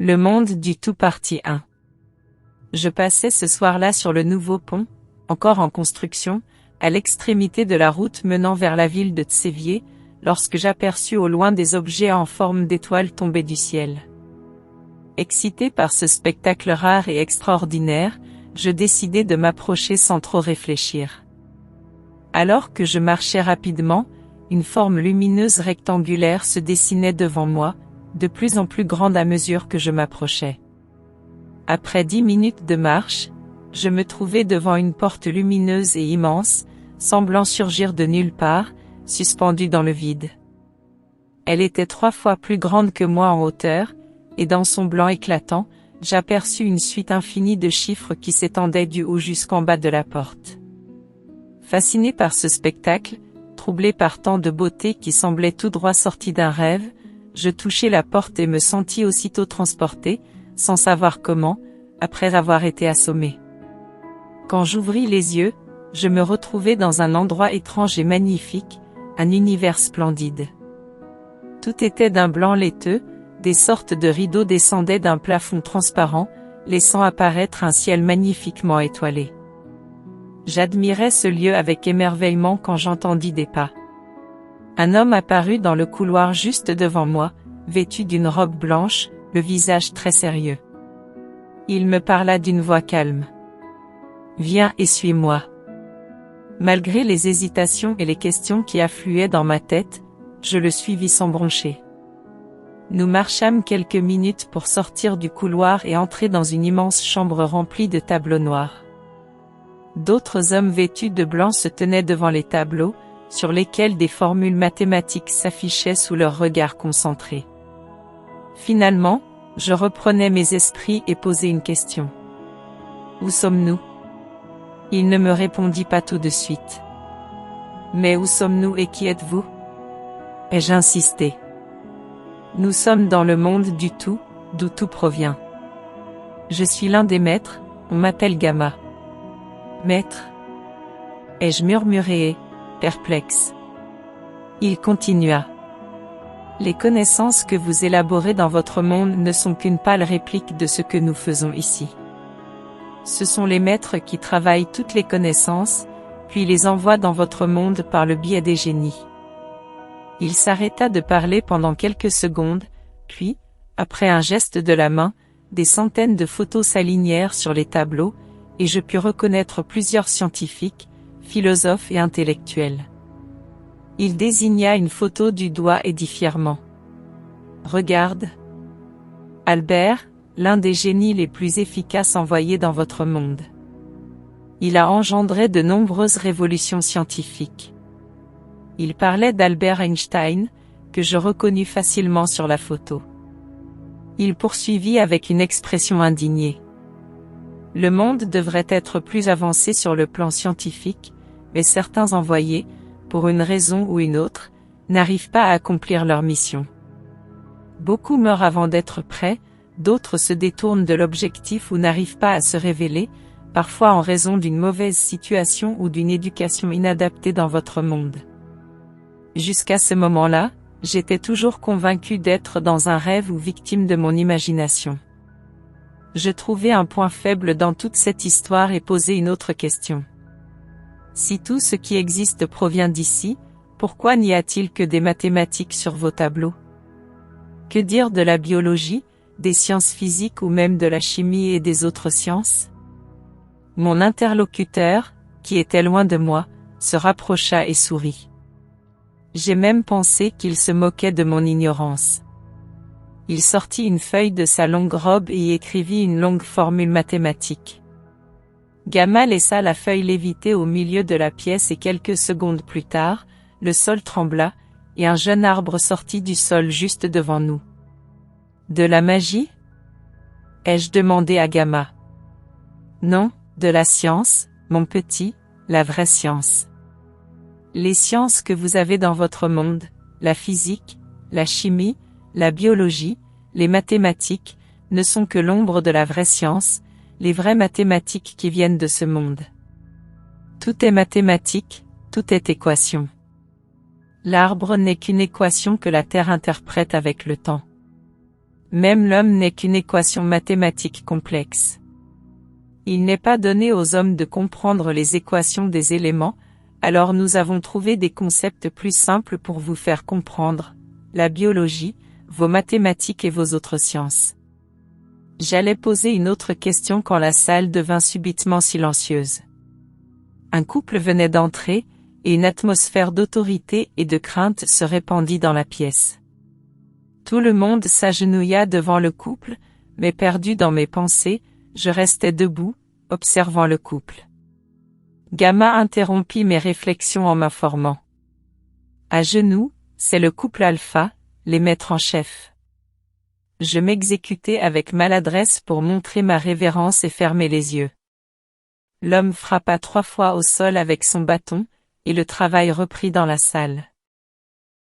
Le monde du tout partie 1. Je passais ce soir-là sur le nouveau pont, encore en construction, à l'extrémité de la route menant vers la ville de Tsévié, lorsque j'aperçus au loin des objets en forme d'étoiles tombés du ciel. Excité par ce spectacle rare et extraordinaire, je décidai de m'approcher sans trop réfléchir. Alors que je marchais rapidement, une forme lumineuse rectangulaire se dessinait devant moi, de plus en plus grande à mesure que je m'approchais. Après 10 minutes de marche, je me trouvais devant une porte lumineuse et immense, semblant surgir de nulle part, suspendue dans le vide. Elle était 3 fois plus grande que moi en hauteur, et dans son blanc éclatant, j'aperçus une suite infinie de chiffres qui s'étendaient du haut jusqu'en bas de la porte. Fasciné par ce spectacle, troublé par tant de beauté qui semblait tout droit sorti d'un rêve, je touchai la porte et me sentis aussitôt transporté, sans savoir comment, après avoir été assommé. Quand j'ouvris les yeux, je me retrouvai dans un endroit étrange et magnifique, un univers splendide. Tout était d'un blanc laiteux, des sortes de rideaux descendaient d'un plafond transparent, laissant apparaître un ciel magnifiquement étoilé. J'admirais ce lieu avec émerveillement quand j'entendis des pas. Un homme apparut dans le couloir juste devant moi, vêtu d'une robe blanche, le visage très sérieux. Il me parla d'une voix calme. « Viens et suis-moi. » Malgré les hésitations et les questions qui affluaient dans ma tête, je le suivis sans broncher. Nous marchâmes quelques minutes pour sortir du couloir et entrer dans une immense chambre remplie de tableaux noirs. D'autres hommes vêtus de blanc se tenaient devant les tableaux, sur lesquels des formules mathématiques s'affichaient sous leurs regards concentrés. Finalement, je reprenais mes esprits et posai une question. « Où sommes-nous » Il ne me répondit pas tout de suite. « Mais où sommes-nous et qui êtes-vous » ai-je insisté. « Nous sommes dans le monde du tout, d'où tout provient. Je suis l'un des maîtres, on m'appelle Gamma. » « Maître » ai-je murmuré, perplexe. Il continua. « Les connaissances que vous élaborez dans votre monde ne sont qu'une pâle réplique de ce que nous faisons ici. Ce sont les maîtres qui travaillent toutes les connaissances, puis les envoient dans votre monde par le biais des génies. » Il s'arrêta de parler pendant quelques secondes, puis, après un geste de la main, des centaines de photos s'alignèrent sur les tableaux, et je pus reconnaître plusieurs scientifiques, philosophes et intellectuels. Il désigna une photo du doigt et dit fièrement. « Regarde. Albert, l'un des génies les plus efficaces envoyés dans votre monde. Il a engendré de nombreuses révolutions scientifiques. » Il parlait d'Albert Einstein, que je reconnus facilement sur la photo. Il poursuivit avec une expression indignée. Le monde devrait être plus avancé sur le plan scientifique, mais certains envoyés, pour une raison ou une autre, n'arrivent pas à accomplir leur mission. Beaucoup meurent avant d'être prêts, d'autres se détournent de l'objectif ou n'arrivent pas à se révéler, parfois en raison d'une mauvaise situation ou d'une éducation inadaptée dans votre monde. Jusqu'à ce moment-là, j'étais toujours convaincu d'être dans un rêve ou victime de mon imagination. Je trouvais un point faible dans toute cette histoire et posai une autre question. Si tout ce qui existe provient d'ici, pourquoi n'y a-t-il que des mathématiques sur vos tableaux? Que dire de la biologie, des sciences physiques ou même de la chimie et des autres sciences? Mon interlocuteur, qui était loin de moi, se rapprocha et sourit. J'ai même pensé qu'il se moquait de mon ignorance. Il sortit une feuille de sa longue robe et y écrivit une longue formule mathématique. Gamma laissa la feuille léviter au milieu de la pièce et quelques secondes plus tard, le sol trembla, et un jeune arbre sortit du sol juste devant nous. « De la magie » ai-je demandé à Gamma. « Non, de la science, mon petit, la vraie science. Les sciences que vous avez dans votre monde, la physique, la chimie, la biologie, les mathématiques, ne sont que l'ombre de la vraie science, les vraies mathématiques qui viennent de ce monde. Tout est mathématique, tout est équation. L'arbre n'est qu'une équation que la Terre interprète avec le temps. Même l'homme n'est qu'une équation mathématique complexe. Il n'est pas donné aux hommes de comprendre les équations des éléments, alors nous avons trouvé des concepts plus simples pour vous faire comprendre, la biologie, vos mathématiques et vos autres sciences. J'allais poser une autre question quand la salle devint subitement silencieuse. Un couple venait d'entrer, et une atmosphère d'autorité et de crainte se répandit dans la pièce. Tout le monde s'agenouilla devant le couple, mais perdu dans mes pensées, je restais debout, observant le couple. Gamma interrompit mes réflexions en m'informant. À genoux, c'est le couple alpha, les maîtres en chef. Je m'exécutai avec maladresse pour montrer ma révérence et fermer les yeux. L'homme frappa 3 fois au sol avec son bâton, et le travail reprit dans la salle.